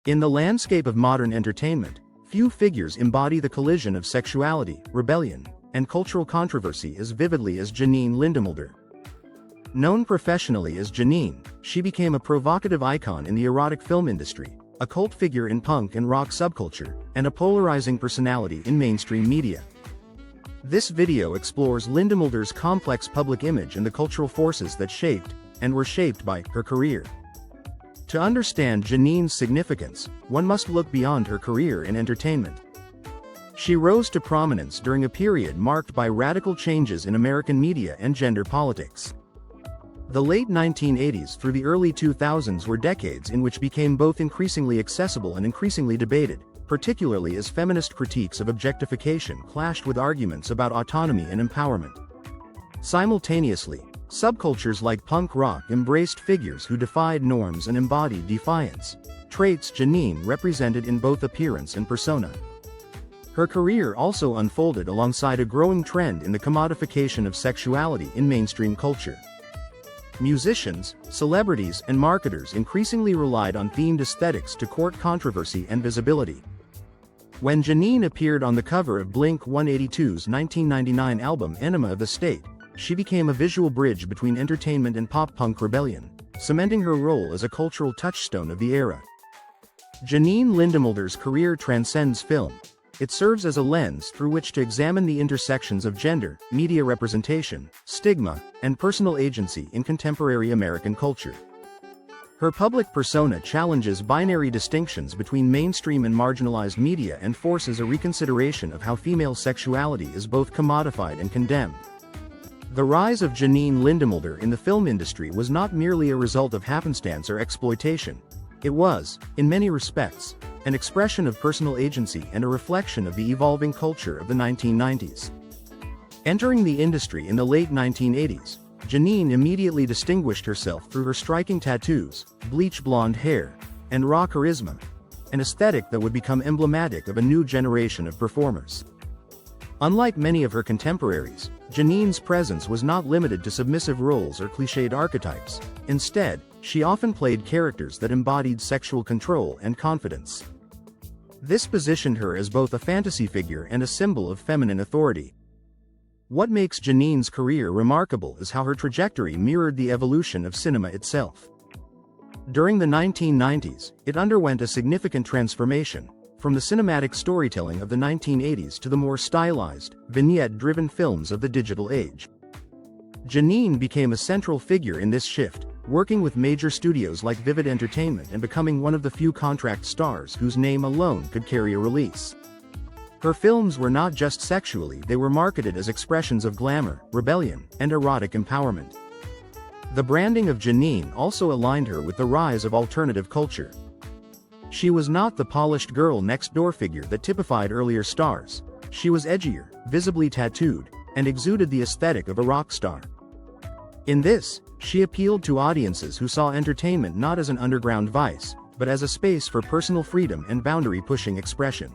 In the landscape of modern entertainment, few figures embody the collision of sexuality, rebellion, and cultural controversy as vividly as Janine Lindemulder. Known professionally as Janine, she became a provocative icon in the erotic film industry, a cult figure in punk and rock subculture, and a polarizing personality in mainstream media. This video explores Lindemulder's complex public image and the cultural forces that shaped, and were shaped by, her career. To understand Janine's significance, one must look beyond her career in entertainment. She rose to prominence during a period marked by radical changes in American media and gender politics. The late 1980s through the early 2000s were decades in which became both increasingly accessible and increasingly debated, particularly as feminist critiques of objectification clashed with arguments about autonomy and empowerment. Simultaneously, subcultures like punk rock embraced figures who defied norms and embodied defiance, traits Janine represented in both appearance and persona. Her career also unfolded alongside a growing trend in the commodification of sexuality in mainstream culture. Musicians, celebrities, and marketers increasingly relied on themed aesthetics to court controversy and visibility. When Janine appeared on the cover of Blink-182's 1999 album Enema of the State, she became a visual bridge between entertainment and pop-punk rebellion, cementing her role as a cultural touchstone of the era. Janine Lindemulder's career transcends film. It serves as a lens through which to examine the intersections of gender, media representation, stigma, and personal agency in contemporary American culture. Her public persona challenges binary distinctions between mainstream and marginalized media and forces a reconsideration of how female sexuality is both commodified and condemned. The rise of Janine Lindemulder in the film industry was not merely a result of happenstance or exploitation. It was, in many respects, an expression of personal agency and a reflection of the evolving culture of the 1990s. Entering the industry in the late 1980s, Janine immediately distinguished herself through her striking tattoos, bleach blonde hair, and raw charisma, an aesthetic that would become emblematic of a new generation of performers. Unlike many of her contemporaries, Janine's presence was not limited to submissive roles or cliched archetypes. Instead, she often played characters that embodied sexual control and confidence. This positioned her as both a fantasy figure and a symbol of feminine authority. What makes Janine's career remarkable is how her trajectory mirrored the evolution of cinema itself. During the 1990s, it underwent a significant transformation, from the cinematic storytelling of the 1980s to the more stylized, vignette-driven films of the digital age. Janine became a central figure in this shift, working with major studios like Vivid Entertainment and becoming one of the few contract stars whose name alone could carry a release. Her films were not just sexually, they were marketed as expressions of glamour, rebellion, and erotic empowerment. The branding of Janine also aligned her with the rise of alternative culture. She was not the polished girl next door figure that typified earlier stars. She was edgier, visibly tattooed, and exuded the aesthetic of a rock star. In this, she appealed to audiences who saw entertainment not as an underground vice, but as a space for personal freedom and boundary-pushing expression.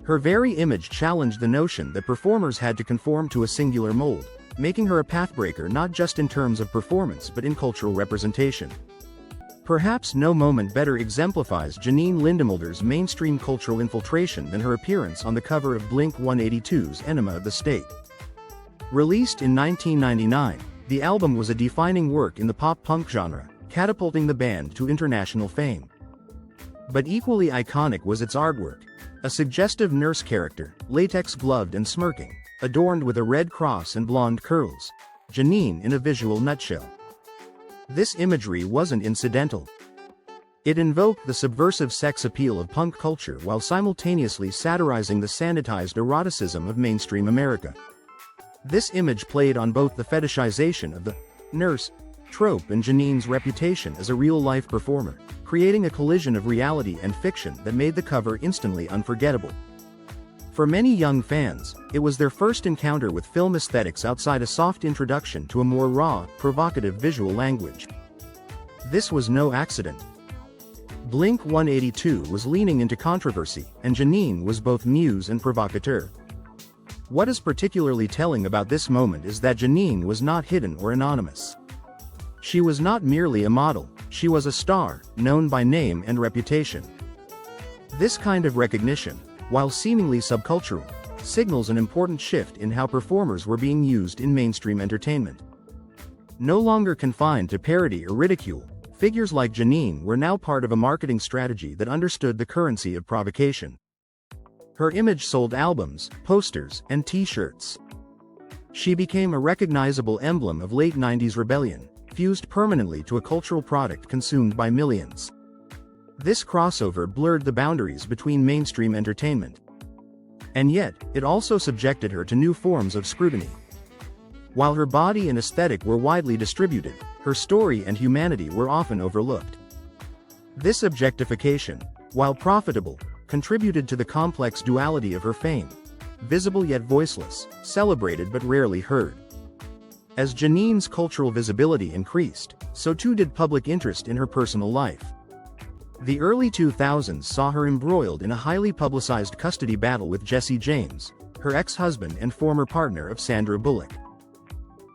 Her very image challenged the notion that performers had to conform to a singular mold, making her a pathbreaker not just in terms of performance but in cultural representation. Perhaps no moment better exemplifies Janine Lindemulder's mainstream cultural infiltration than her appearance on the cover of Blink-182's Enema of the State. Released in 1999, the album was a defining work in the pop-punk genre, catapulting the band to international fame. But equally iconic was its artwork, a suggestive nurse character, latex-gloved and smirking, adorned with a red cross and blonde curls. Janine in a visual nutshell. This imagery wasn't incidental. It invoked the subversive sex appeal of punk culture while simultaneously satirizing the sanitized eroticism of mainstream America. This image played on both the fetishization of the nurse trope and Janine's reputation as a real-life performer, creating a collision of reality and fiction that made the cover instantly unforgettable. For many young fans, it was their first encounter with film aesthetics outside a soft introduction to a more raw, provocative visual language. This was no accident. Blink-182 was leaning into controversy, and Janine was both muse and provocateur. What is particularly telling about this moment is that Janine was not hidden or anonymous. She was not merely a model, she was a star, known by name and reputation. This kind of recognition, while seemingly subcultural, signals an important shift in how performers were being used in mainstream entertainment. No longer confined to parody or ridicule, figures like Janine were now part of a marketing strategy that understood the currency of provocation. Her image sold albums, posters, and t-shirts. She became a recognizable emblem of late 90s rebellion, fused permanently to a cultural product consumed by millions. This crossover blurred the boundaries between mainstream entertainment. And yet, it also subjected her to new forms of scrutiny. While her body and aesthetic were widely distributed, her story and humanity were often overlooked. This objectification, while profitable, contributed to the complex duality of her fame. Visible yet voiceless, celebrated but rarely heard. As Janine's cultural visibility increased, so too did public interest in her personal life. The early 2000s saw her embroiled in a highly publicized custody battle with Jesse James, her ex-husband and former partner of Sandra Bullock.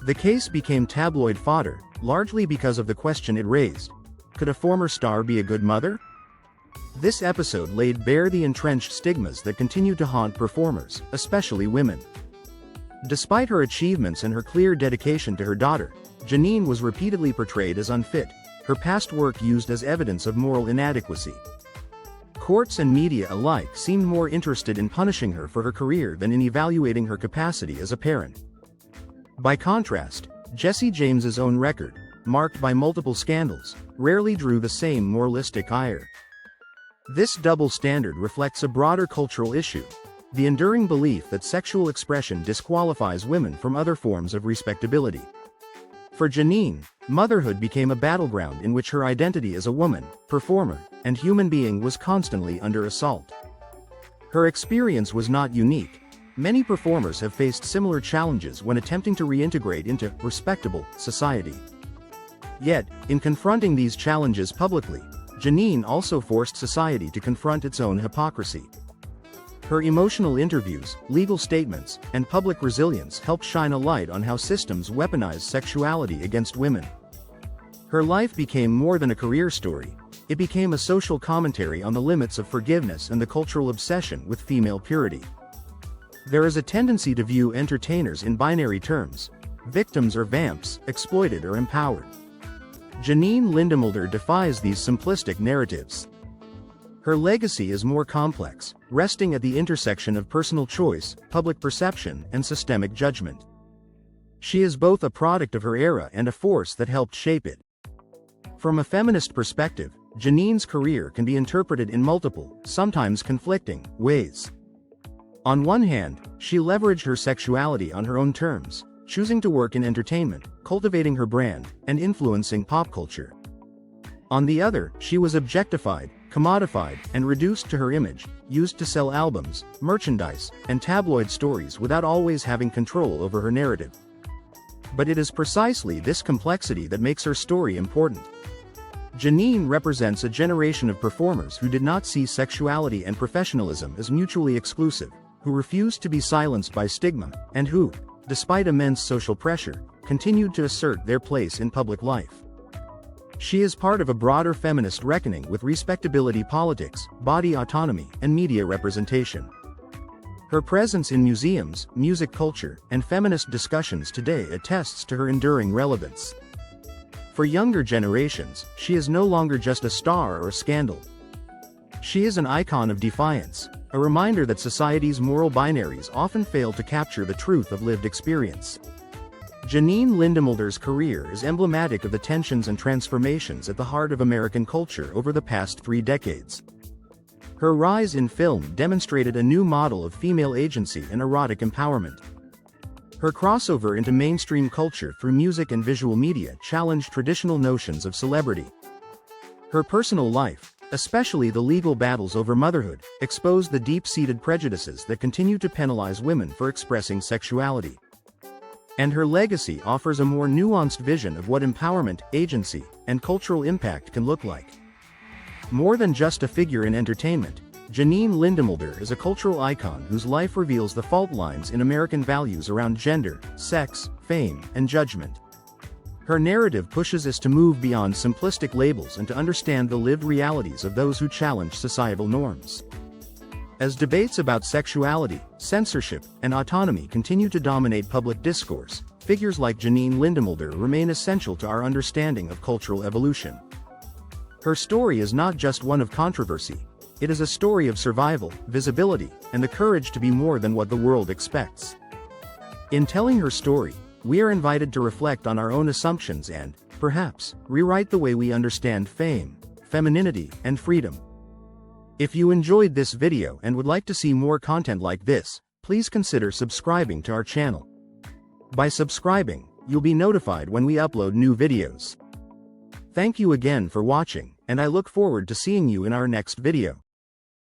The case became tabloid fodder, largely because of the question it raised: could a former star be a good mother? This episode laid bare the entrenched stigmas that continue to haunt performers, especially women. Despite her achievements and her clear dedication to her daughter, Janine was repeatedly portrayed as unfit, her past work used as evidence of moral inadequacy. Courts and media alike seemed more interested in punishing her for her career than in evaluating her capacity as a parent. By contrast, Jesse James's own record, marked by multiple scandals, rarely drew the same moralistic ire. This double standard reflects a broader cultural issue: the enduring belief that sexual expression disqualifies women from other forms of respectability. For Janine, motherhood became a battleground in which her identity as a woman, performer, and human being was constantly under assault. Her experience was not unique. Many performers have faced similar challenges when attempting to reintegrate into respectable society. Yet, in confronting these challenges publicly, Janine also forced society to confront its own hypocrisy. Her emotional interviews, legal statements, and public resilience helped shine a light on how systems weaponize sexuality against women. Her life became more than a career story. It became a social commentary on the limits of forgiveness and the cultural obsession with female purity. There is a tendency to view entertainers in binary terms: victims or vamps, exploited or empowered. Janine Lindemulder defies these simplistic narratives. Her legacy is more complex, resting at the intersection of personal choice, public perception, and systemic judgment. She is both a product of her era and a force that helped shape it. From a feminist perspective, Janine's career can be interpreted in multiple, sometimes conflicting, ways. On one hand, she leveraged her sexuality on her own terms, choosing to work in entertainment, cultivating her brand, and influencing pop culture. On the other, she was objectified, commodified, and reduced to her image, used to sell albums, merchandise, and tabloid stories without always having control over her narrative. But it is precisely this complexity that makes her story important. Janine represents a generation of performers who did not see sexuality and professionalism as mutually exclusive, who refused to be silenced by stigma, and who, despite immense social pressure, continued to assert their place in public life. She is part of a broader feminist reckoning with respectability politics, body autonomy, and media representation. Her presence in museums, music culture, and feminist discussions today attests to her enduring relevance. For younger generations, she is no longer just a star or a scandal. She is an icon of defiance, a reminder that society's moral binaries often fail to capture the truth of lived experience. Janine Lindemulder's career is emblematic of the tensions and transformations at the heart of American culture over the past 3 decades. Her rise in film demonstrated a new model of female agency and erotic empowerment. Her crossover into mainstream culture through music and visual media challenged traditional notions of celebrity. Her personal life, especially the legal battles over motherhood, exposed the deep-seated prejudices that continue to penalize women for expressing sexuality. And her legacy offers a more nuanced vision of what empowerment, agency, and cultural impact can look like. More than just a figure in entertainment, Janine Lindemulder is a cultural icon whose life reveals the fault lines in American values around gender, sex, fame, and judgment. Her narrative pushes us to move beyond simplistic labels and to understand the lived realities of those who challenge societal norms. As debates about sexuality, censorship, and autonomy continue to dominate public discourse, figures like Janine Lindemulder remain essential to our understanding of cultural evolution. Her story is not just one of controversy, it is a story of survival, visibility, and the courage to be more than what the world expects. In telling her story, we are invited to reflect on our own assumptions and, perhaps, rewrite the way we understand fame, femininity, and freedom. If you enjoyed this video and would like to see more content like this, please consider subscribing to our channel. By subscribing, you'll be notified when we upload new videos. Thank you again for watching, and I look forward to seeing you in our next video.